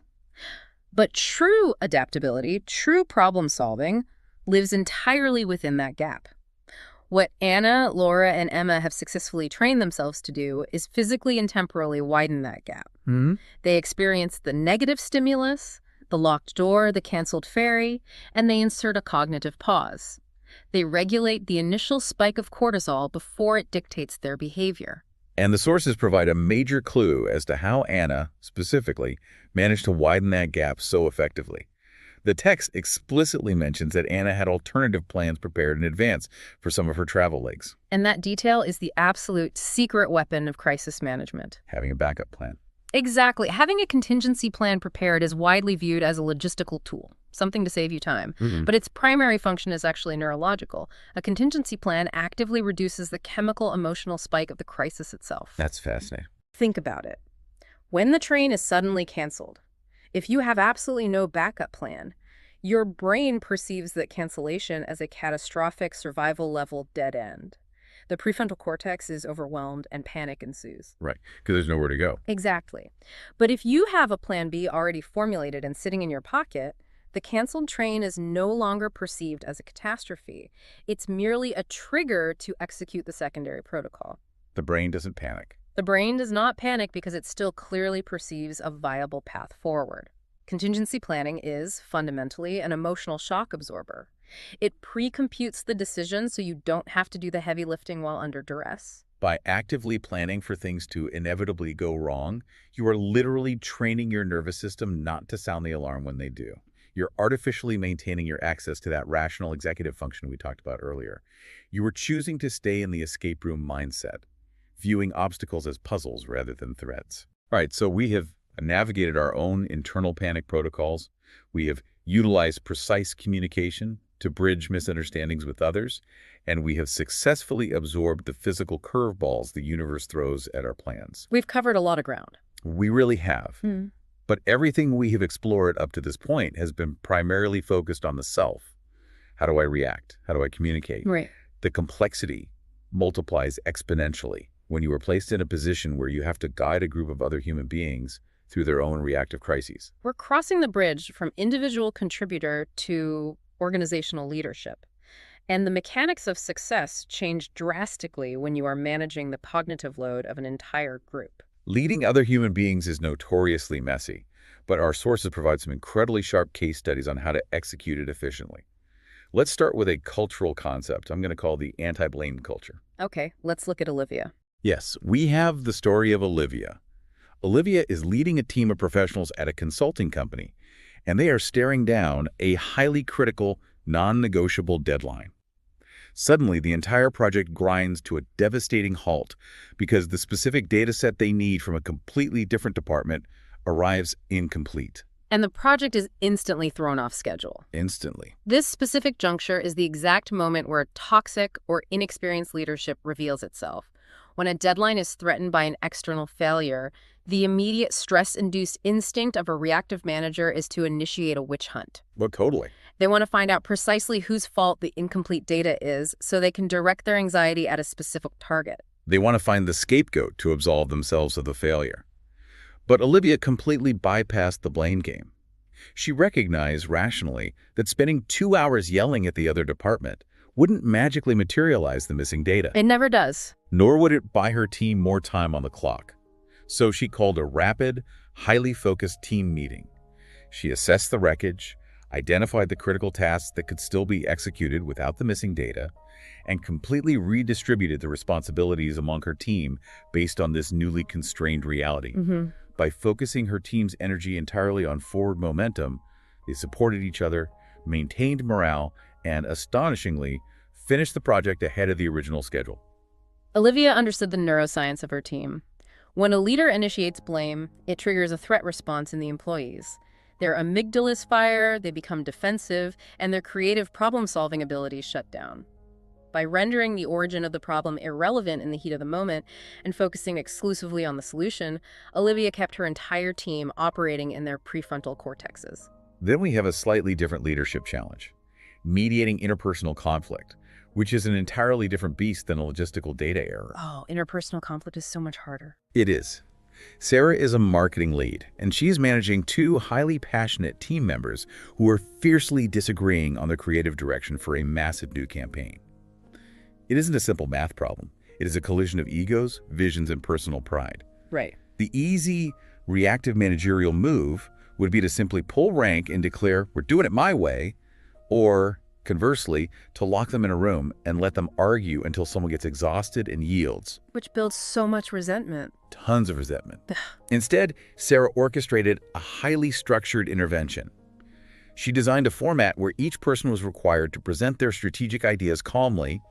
But true adaptability, true problem solving, lives entirely within that gap. What Anna, Laura, and Emma have successfully trained themselves to do is physically and temporally widen that gap. They experience the negative stimulus, the locked door, the canceled ferry, and they insert a cognitive pause. They regulate the initial spike of cortisol before it dictates their behavior. And the sources provide a major clue as to how Anna, specifically, managed to widen that gap so effectively. The text explicitly mentions that Anna had alternative plans prepared in advance for some of her travel legs. And that detail is the absolute secret weapon of crisis management. Having a backup plan. Exactly. Having a contingency plan prepared is widely viewed as a logistical tool, something to save you time. But its primary function is actually neurological. A contingency plan actively reduces the chemical emotional spike of the crisis itself. That's fascinating. Think about it. When the train is suddenly canceled, if you have absolutely no backup plan, your brain perceives that cancellation as a catastrophic survival-level dead end. The prefrontal cortex is overwhelmed and panic ensues. Right, because there's nowhere to go. Exactly. But if you have a plan B already formulated and sitting in your pocket, the canceled train is no longer perceived as a catastrophe. It's merely a trigger to execute the secondary protocol. The brain doesn't panic. The brain does not panic because it still clearly perceives a viable path forward. Contingency planning is, fundamentally, an emotional shock absorber. It pre-computes the decision so you don't have to do the heavy lifting while under duress. By actively planning for things to inevitably go wrong, you are literally training your nervous system not to sound the alarm when they do. You're artificially maintaining your access to that rational executive function we talked about earlier. You are choosing to stay in the escape room mindset, viewing obstacles as puzzles rather than threats. All right, so we have navigated our own internal panic protocols. We have utilized precise communication to bridge misunderstandings with others, and we have successfully absorbed the physical curveballs the universe throws at our plans. We've covered a lot of ground. We really have. But everything we have explored up to this point has been primarily focused on the self. How do I react? How do I communicate? Right. The complexity multiplies exponentially when you are placed in a position where you have to guide a group of other human beings through their own reactive crises. We're crossing the bridge from individual contributor to organizational leadership. And the mechanics of success change drastically when you are managing the cognitive load of an entire group. Leading other human beings is notoriously messy, but our sources provide some incredibly sharp case studies on how to execute it efficiently. Let's start with a cultural concept I'm going to call the anti-blame culture. Okay, let's look at Olivia. Yes, we have the story of Olivia. Olivia is leading a team of professionals at a consulting company, and they are staring down a highly critical, non-negotiable deadline. Suddenly, the entire project grinds to a devastating halt because the specific data set they need from a completely different department arrives incomplete. And the project is instantly thrown off schedule. Instantly. This specific juncture is the exact moment where toxic or inexperienced leadership reveals itself. When a deadline is threatened by an external failure, the immediate stress-induced instinct of a reactive manager is to initiate a witch hunt. Well, totally. They want to find out precisely whose fault the incomplete data is so they can direct their anxiety at a specific target. They want to find the scapegoat to absolve themselves of the failure. But Olivia completely bypassed the blame game. She recognized rationally that spending 2 hours yelling at the other department wouldn't magically materialize the missing data. It never does. Nor would it buy her team more time on the clock. So she called a rapid, highly focused team meeting. She assessed the wreckage, identified the critical tasks that could still be executed without the missing data, and completely redistributed the responsibilities among her team based on this newly constrained reality. By focusing her team's energy entirely on forward momentum, they supported each other, maintained morale, and, astonishingly, finished the project ahead of the original schedule. Olivia understood the neuroscience of her team. When a leader initiates blame, it triggers a threat response in the employees. Their amygdalas fire, they become defensive, and their creative problem-solving abilities shut down. By rendering the origin of the problem irrelevant in the heat of the moment and focusing exclusively on the solution, Olivia kept her entire team operating in their prefrontal cortexes. Then we have a slightly different leadership challenge: mediating interpersonal conflict, which is an entirely different beast than a logistical data error. Oh, interpersonal conflict is so much harder. It is. Sarah is a marketing lead, and she's managing 2 highly passionate team members who are fiercely disagreeing on the creative direction for a massive new campaign. It isn't a simple math problem. It is a collision of egos, visions, and personal pride. Right. The easy, reactive managerial move would be to simply pull rank and declare, "We're doing it my way," or conversely, to lock them in a room and let them argue until someone gets exhausted and yields. Which builds so much resentment. Tons of resentment. Instead, Sarah orchestrated a highly structured intervention. She designed a format where each person was required to present their strategic ideas calmly,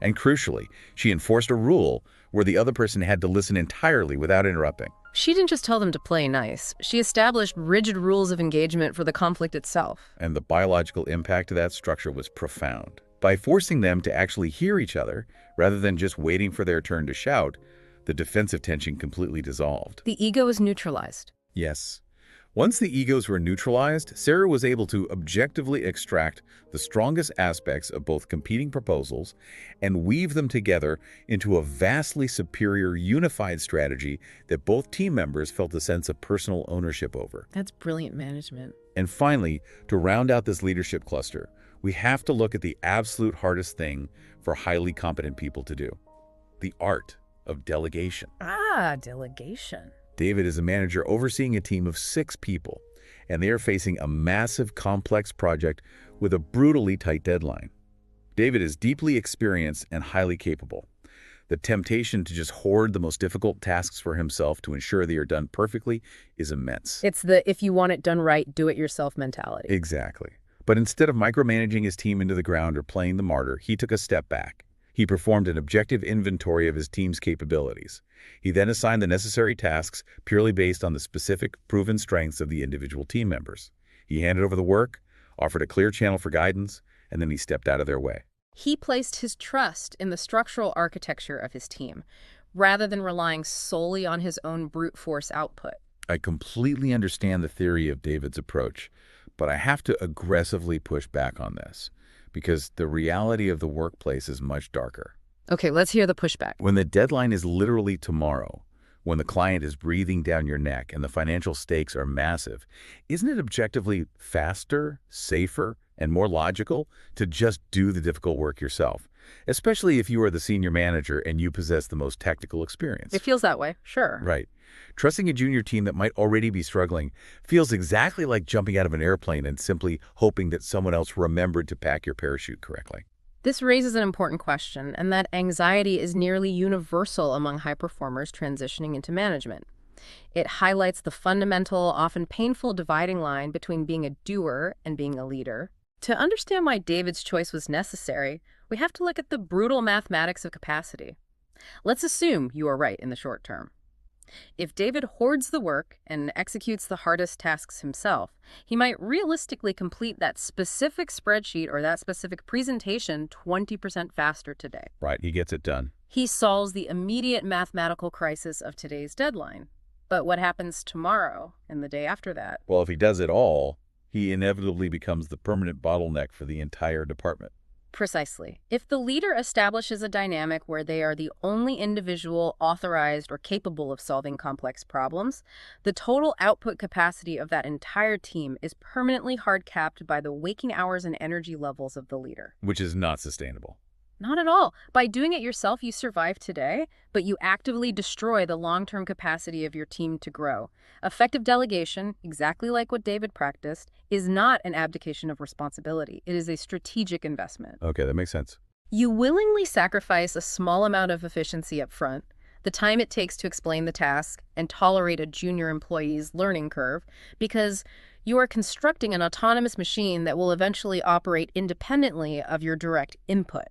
and crucially, she enforced a rule where the other person had to listen entirely without interrupting. She didn't just tell them to play nice. She established rigid rules of engagement for the conflict itself. And the biological impact of that structure was profound. By forcing them to actually hear each other, rather than just waiting for their turn to shout, the defensive tension completely dissolved. The ego is neutralized. Yes. Once the egos were neutralized, Sarah was able to objectively extract the strongest aspects of both competing proposals and weave them together into a vastly superior unified strategy that both team members felt a sense of personal ownership over. That's brilliant management. And finally, to round out this leadership cluster, we have to look at the absolute hardest thing for highly competent people to do: the art of delegation. Delegation. David is a manager overseeing a team of 6 people, and they are facing a massive, complex project with a brutally tight deadline. David is deeply experienced and highly capable. The temptation to just hoard the most difficult tasks for himself to ensure they are done perfectly is immense. It's the if you want it done right, do it yourself mentality. Exactly. But instead of micromanaging his team into the ground or playing the martyr, he took a step back. He performed an objective inventory of his team's capabilities. He then assigned the necessary tasks purely based on the specific, proven strengths of the individual team members. He handed over the work, offered a clear channel for guidance, and then he stepped out of their way. He placed his trust in the structural architecture of his team, rather than relying solely on his own brute force output. I completely understand the theory of David's approach, but I have to aggressively push back on this, because the reality of the workplace is much darker. Okay, let's hear the pushback. When the deadline is literally tomorrow, when the client is breathing down your neck and the financial stakes are massive, isn't it objectively faster, safer, and more logical to just do the difficult work yourself, especially if you are the senior manager and you possess the most technical experience? It feels that way, sure. Right. Trusting a junior team that might already be struggling feels exactly like jumping out of an airplane and simply hoping that someone else remembered to pack your parachute correctly. This raises an important question, and that anxiety is nearly universal among high performers transitioning into management. It highlights the fundamental, often painful dividing line between being a doer and being a leader. To understand why David's choice was necessary, we have to look at the brutal mathematics of capacity. Let's assume you are right in the short term. If David hoards the work and executes the hardest tasks himself, he might realistically complete that specific spreadsheet or that specific presentation 20% faster today. Right, he gets it done. He solves the immediate mathematical crisis of today's deadline. But what happens tomorrow and the day after that? Well, if he does it all, he inevitably becomes the permanent bottleneck for the entire department. Precisely. If the leader establishes a dynamic where they are the only individual authorized or capable of solving complex problems, the total output capacity of that entire team is permanently hard-capped by the waking hours and energy levels of the leader. Which is not sustainable. Not at all. By doing it yourself, you survive today, but you actively destroy the long-term capacity of your team to grow. Effective delegation, exactly like what David practiced, is not an abdication of responsibility. It is a strategic investment. Okay, that makes sense. You willingly sacrifice a small amount of efficiency up front, the time it takes to explain the task, and tolerate a junior employee's learning curve, because you are constructing an autonomous machine that will eventually operate independently of your direct input.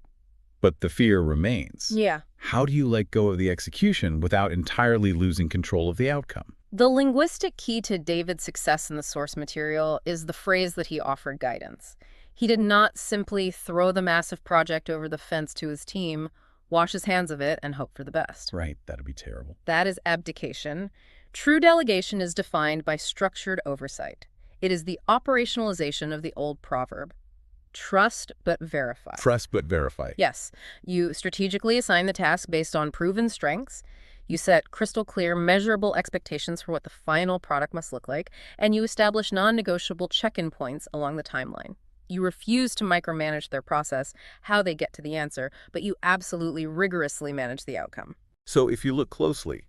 But the fear remains. Yeah. How do you let go of the execution without entirely losing control of the outcome? The linguistic key to David's success in the source material is the phrase that he offered guidance. He did not simply throw the massive project over the fence to his team, wash his hands of it, and hope for the best. Right, that'd be terrible. That is abdication. True delegation is defined by structured oversight. It is the operationalization of the old proverb. Trust but verify. Trust but verify. Yes. You strategically assign the task based on proven strengths. You set crystal clear, measurable expectations for what the final product must look like, and you establish non-negotiable check-in points along the timeline. You refuse to micromanage their process, how they get to the answer, but you absolutely rigorously manage the outcome. So if you look closely,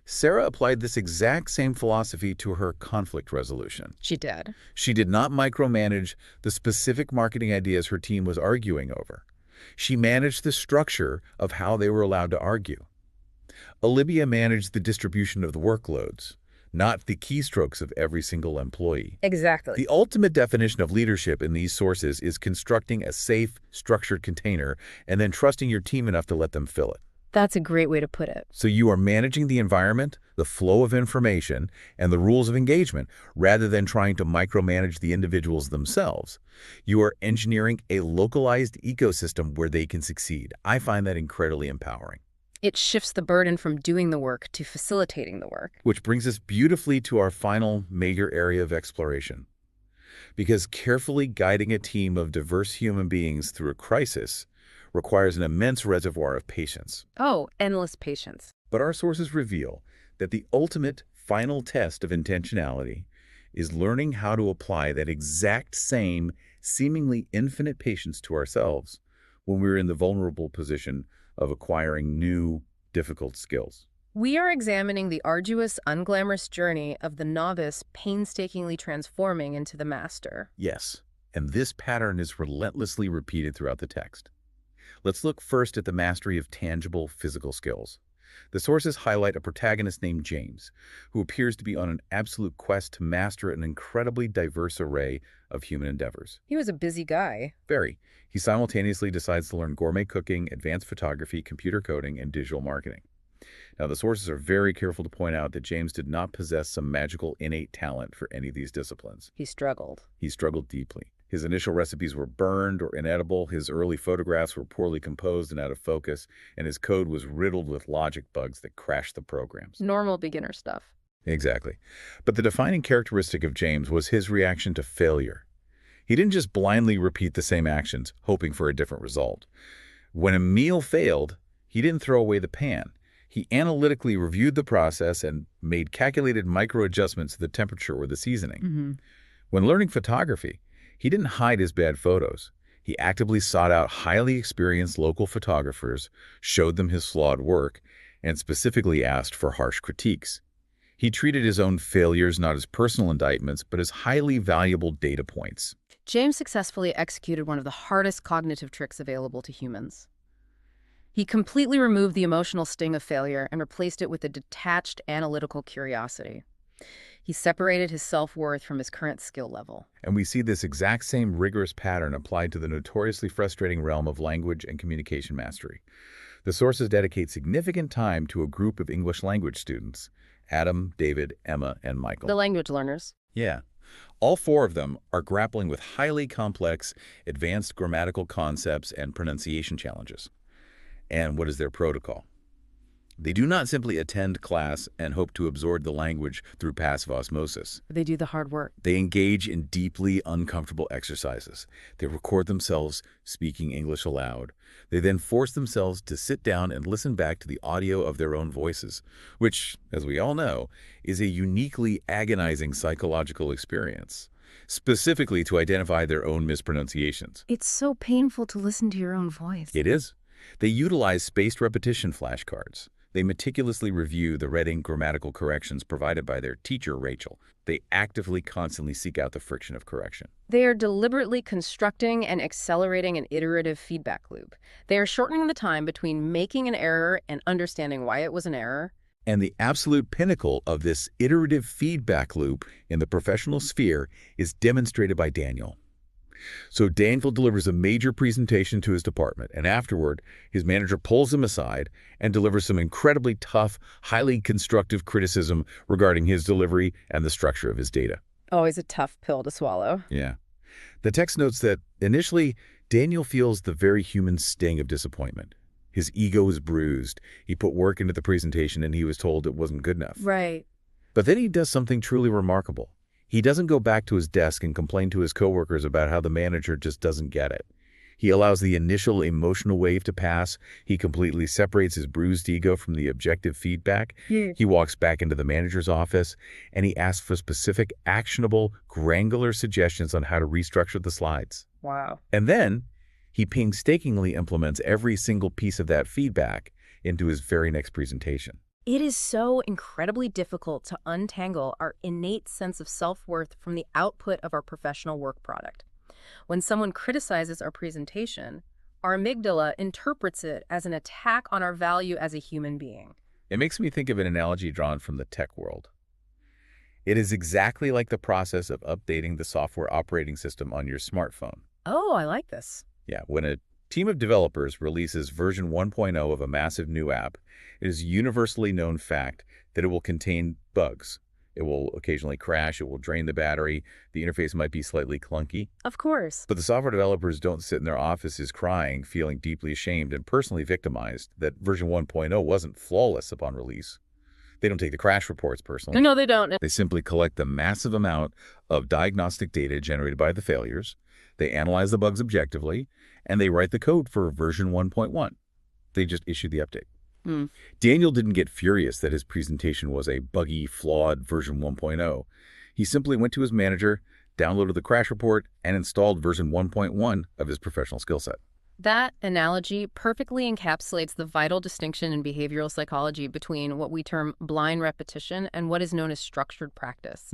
Sarah applied this exact same philosophy to her conflict resolution. She did. She did not micromanage the specific marketing ideas her team was arguing over. She managed the structure of how they were allowed to argue. Olivia managed the distribution of the workloads, not the keystrokes of every single employee. Exactly. The ultimate definition of leadership in these sources is constructing a safe, structured container and then trusting your team enough to let them fill it. That's a great way to put it. So you are managing the environment, the flow of information, and the rules of engagement, rather than trying to micromanage the individuals themselves. You are engineering a localized ecosystem where they can succeed. I find that incredibly empowering. It shifts the burden from doing the work to facilitating the work. Which brings us beautifully to our final major area of exploration. Because carefully guiding a team of diverse human beings through a crisis requires an immense reservoir of patience. Oh, endless patience. But our sources reveal that the ultimate final test of intentionality is learning how to apply that exact same seemingly infinite patience to ourselves when we're in the vulnerable position of acquiring new, difficult skills. We are examining the arduous, unglamorous journey of the novice painstakingly transforming into the master. Yes, and this pattern is relentlessly repeated throughout the text. Let's look first at the mastery of tangible physical skills. The sources highlight a protagonist named James, who appears to be on an absolute quest to master an incredibly diverse array of human endeavors. He was a busy guy. Very. He simultaneously decides to learn gourmet cooking, advanced photography, computer coding, and digital marketing. Now, the sources are very careful to point out that James did not possess some magical innate talent for any of these disciplines. He struggled. He struggled deeply. His initial recipes were burned or inedible, his early photographs were poorly composed and out of focus, and his code was riddled with logic bugs that crashed the programs. Normal beginner stuff. Exactly. But the defining characteristic of James was his reaction to failure. He didn't just blindly repeat the same actions, hoping for a different result. When a meal failed, he didn't throw away the pan. He analytically reviewed the process and made calculated micro-adjustments to the temperature or the seasoning. When learning photography, he didn't hide his bad photos. He actively sought out highly experienced local photographers, showed them his flawed work, and specifically asked for harsh critiques. He treated his own failures not as personal indictments, but as highly valuable data points. James successfully executed one of the hardest cognitive tricks available to humans. He completely removed the emotional sting of failure and replaced it with a detached, analytical curiosity. He separated his self-worth from his current skill level. And we see this exact same rigorous pattern applied to the notoriously frustrating realm of language and communication mastery. The sources dedicate significant time to a group of English language students: Adam, David, Emma, and Michael. The language learners. Yeah. All four of them are grappling with highly complex, advanced grammatical concepts and pronunciation challenges. And what is their protocol? They do not simply attend class and hope to absorb the language through passive osmosis. They do the hard work. They engage in deeply uncomfortable exercises. They record themselves speaking English aloud. They then force themselves to sit down and listen back to the audio of their own voices, which, as we all know, is a uniquely agonizing psychological experience, specifically to identify their own mispronunciations. It's so painful to listen to your own voice. It is. They utilize spaced repetition flashcards. They meticulously review the red ink grammatical corrections provided by their teacher, Rachel. They actively, constantly seek out the friction of correction. They are deliberately constructing and accelerating an iterative feedback loop. They are shortening the time between making an error and understanding why it was an error. And the absolute pinnacle of this iterative feedback loop in the professional sphere is demonstrated by Daniel. So Daniel delivers a major presentation to his department, and afterward, his manager pulls him aside and delivers some incredibly tough, highly constructive criticism regarding his delivery and the structure of his data. Always a tough pill to swallow. Yeah. The text notes that initially, Daniel feels the very human sting of disappointment. His ego is bruised. He put work into the presentation and he was told it wasn't good enough. Right. But then he does something truly remarkable. He doesn't go back to his desk and complain to his coworkers about how the manager just doesn't get it. He allows the initial emotional wave to pass. He completely separates his bruised ego from the objective feedback. He walks back into the manager's office and he asks for specific, actionable, granular suggestions on how to restructure the slides. Wow. And then he painstakingly implements every single piece of that feedback into his very next presentation. It is so incredibly difficult to untangle our innate sense of self-worth from the output of our professional work product. When someone criticizes our presentation, our amygdala interprets it as an attack on our value as a human being. It makes me think of an analogy drawn from the tech world. It is exactly like the process of updating the software operating system on your smartphone. Oh, I like this. Yeah, when a team of developers releases version 1.0 of a massive new app, it is a universally known fact that it will contain bugs. It will occasionally crash, it will drain the battery, the interface might be slightly clunky. Of course. But the software developers don't sit in their offices crying, feeling deeply ashamed and personally victimized that version 1.0 wasn't flawless upon release. They don't take the crash reports personally. No, they don't. They simply collect the massive amount of diagnostic data generated by the failures, they analyze the bugs objectively, and they write the code for version 1.1. They just issue the update. Daniel didn't get furious that his presentation was a buggy, flawed version 1.0. He simply went to his manager, downloaded the crash report, and installed version 1.1 of his professional skill set. That analogy perfectly encapsulates the vital distinction in behavioral psychology between what we term blind repetition and what is known as structured practice.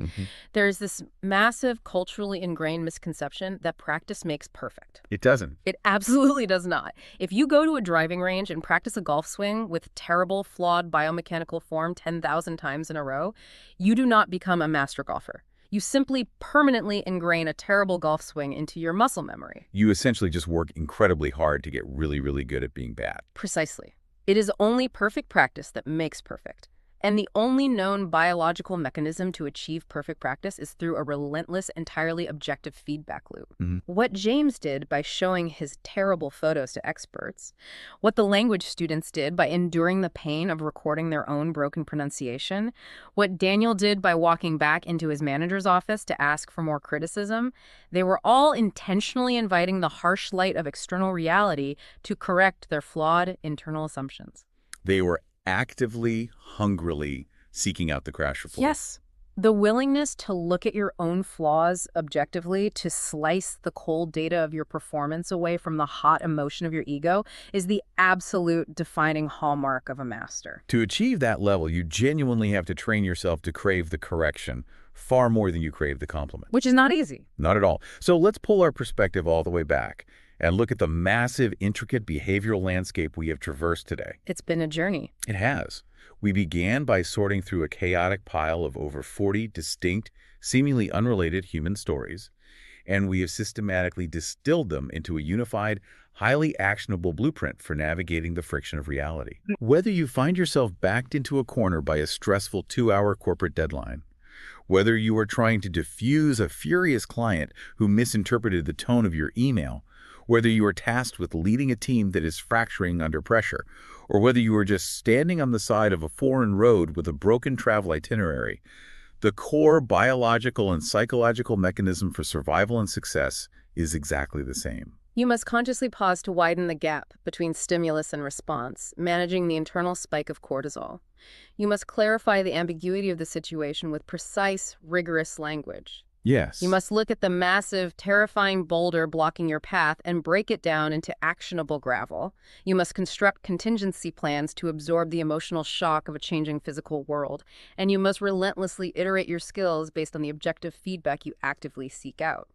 There's this massive culturally ingrained misconception that practice makes perfect. It doesn't. It absolutely does not. If you go to a driving range and practice a golf swing with terrible, flawed biomechanical form 10,000 times in a row, you do not become a master golfer. You simply permanently ingrain a terrible golf swing into your muscle memory. You essentially just work incredibly hard to get really, really good at being bad. Precisely. It is only perfect practice that makes perfect. And the only known biological mechanism to achieve perfect practice is through a relentless, entirely objective feedback loop. What James did by showing his terrible photos to experts, what the language students did by enduring the pain of recording their own broken pronunciation, what Daniel did by walking back into his manager's office to ask for more criticism, they were all intentionally inviting the harsh light of external reality to correct their flawed internal assumptions. They were actively, hungrily seeking out the crash report. Yes. The willingness to look at your own flaws objectively, to slice the cold data of your performance away from the hot emotion of your ego, is the absolute defining hallmark of a master. To achieve that level, you genuinely have to train yourself to crave the correction far more than you crave the compliment. Which is not easy. Not at all. So let's pull our perspective all the way back and look at the massive, intricate behavioral landscape we have traversed today. It's been a journey. It has. We began by sorting through a chaotic pile of over 40 distinct, seemingly unrelated human stories, and we have systematically distilled them into a unified, highly actionable blueprint for navigating the friction of reality. Whether you find yourself backed into a corner by a stressful 2-hour corporate deadline, whether you are trying to diffuse a furious client who misinterpreted the tone of your email, whether you are tasked with leading a team that is fracturing under pressure, or whether you are just standing on the side of a foreign road with a broken travel itinerary, the core biological and psychological mechanism for survival and success is exactly the same. You must consciously pause to widen the gap between stimulus and response, managing the internal spike of cortisol. You must clarify the ambiguity of the situation with precise, rigorous language. Yes. You must look at the massive, terrifying boulder blocking your path and break it down into actionable gravel. You must construct contingency plans to absorb the emotional shock of a changing physical world. And you must relentlessly iterate your skills based on the objective feedback you actively seek out.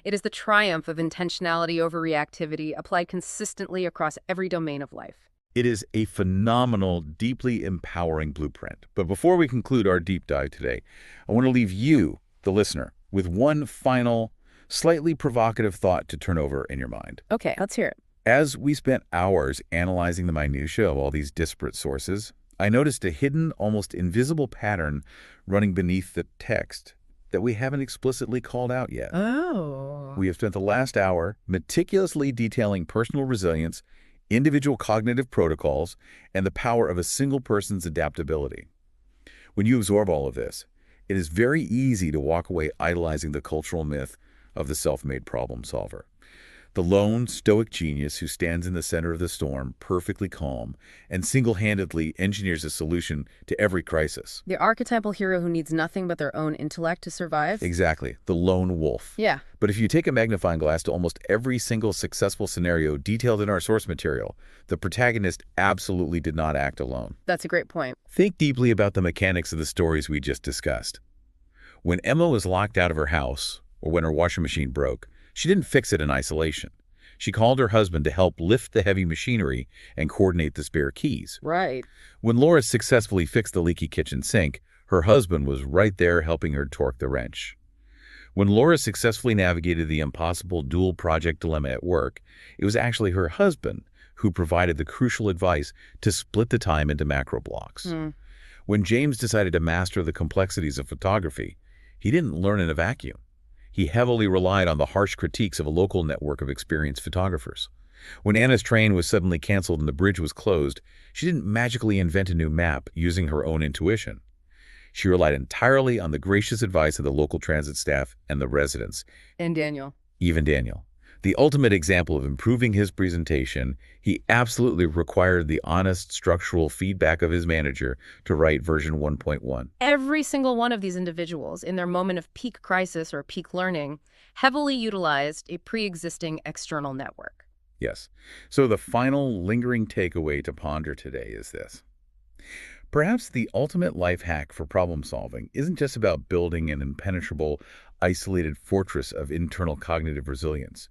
It is the triumph of intentionality over reactivity applied consistently across every domain of life. It is a phenomenal, deeply empowering blueprint. But before we conclude our deep dive today, I want to leave you, the listener, with one final, slightly provocative thought to turn over in your mind. Okay, let's hear it. As we spent hours analyzing the minutiae of all these disparate sources, I noticed a hidden, almost invisible pattern running beneath the text that we haven't explicitly called out yet. Oh. We have spent the last hour meticulously detailing personal resilience, individual cognitive protocols, and the power of a single person's adaptability. When you absorb all of this, it is very easy to walk away idolizing the cultural myth of the self-made problem solver. The lone, stoic genius who stands in the center of the storm, perfectly calm, and single-handedly engineers a solution to every crisis. The archetypal hero who needs nothing but their own intellect to survive? Exactly. The lone wolf. Yeah. But if you take a magnifying glass to almost every single successful scenario detailed in our source material, the protagonist absolutely did not act alone. That's a great point. Think deeply about the mechanics of the stories we just discussed. When Emma was locked out of her house, or when her washing machine broke, she didn't fix it in isolation. She called her husband to help lift the heavy machinery and coordinate the spare keys. Right. When Laura successfully fixed the leaky kitchen sink, Her husband was right there helping her torque the wrench. When Laura successfully navigated the impossible dual project dilemma at work, it was actually her husband who provided the crucial advice to split the time into macro blocks. When James decided to master the complexities of photography, he didn't learn in a vacuum. He heavily relied on the harsh critiques of a local network of experienced photographers. When Anna's train was suddenly canceled and the bridge was closed, she didn't magically invent a new map using her own intuition. She relied entirely on the gracious advice of the local transit staff and the residents. And Daniel. Even Daniel. The ultimate example of improving his presentation, he absolutely required the honest structural feedback of his manager to write version 1.1. Every single one of these individuals, in their moment of peak crisis or peak learning, heavily utilized a pre-existing external network. Yes. So the final lingering takeaway to ponder today is this. Perhaps the ultimate life hack for problem solving isn't just about building an impenetrable, isolated fortress of internal cognitive resilience.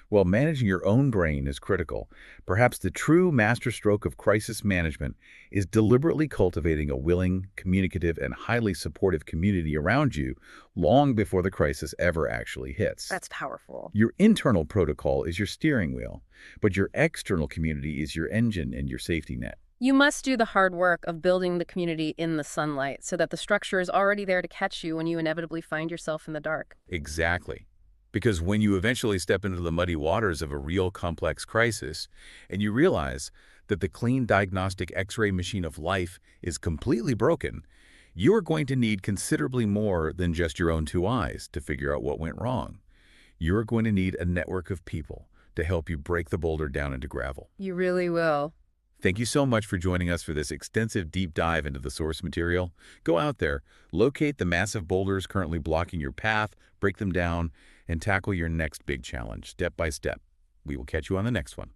While managing your own brain is critical, perhaps the true masterstroke of crisis management is deliberately cultivating a willing, communicative, and highly supportive community around you long before the crisis ever actually hits. That's powerful. Your internal protocol is your steering wheel, but your external community is your engine and your safety net. You must do the hard work of building the community in the sunlight so that the structure is already there to catch you when you inevitably find yourself in the dark. Exactly. Because when you eventually step into the muddy waters of a real complex crisis and you realize that the clean diagnostic X-ray machine of life is completely broken, you are going to need considerably more than just your own two eyes to figure out what went wrong. You're going to need a network of people to help you break the boulder down into gravel. You really will. Thank you so much for joining us for this extensive deep dive into the source material. Go out there, locate the massive boulders currently blocking your path, break them down, and tackle your next big challenge step by step. We will catch you on the next one.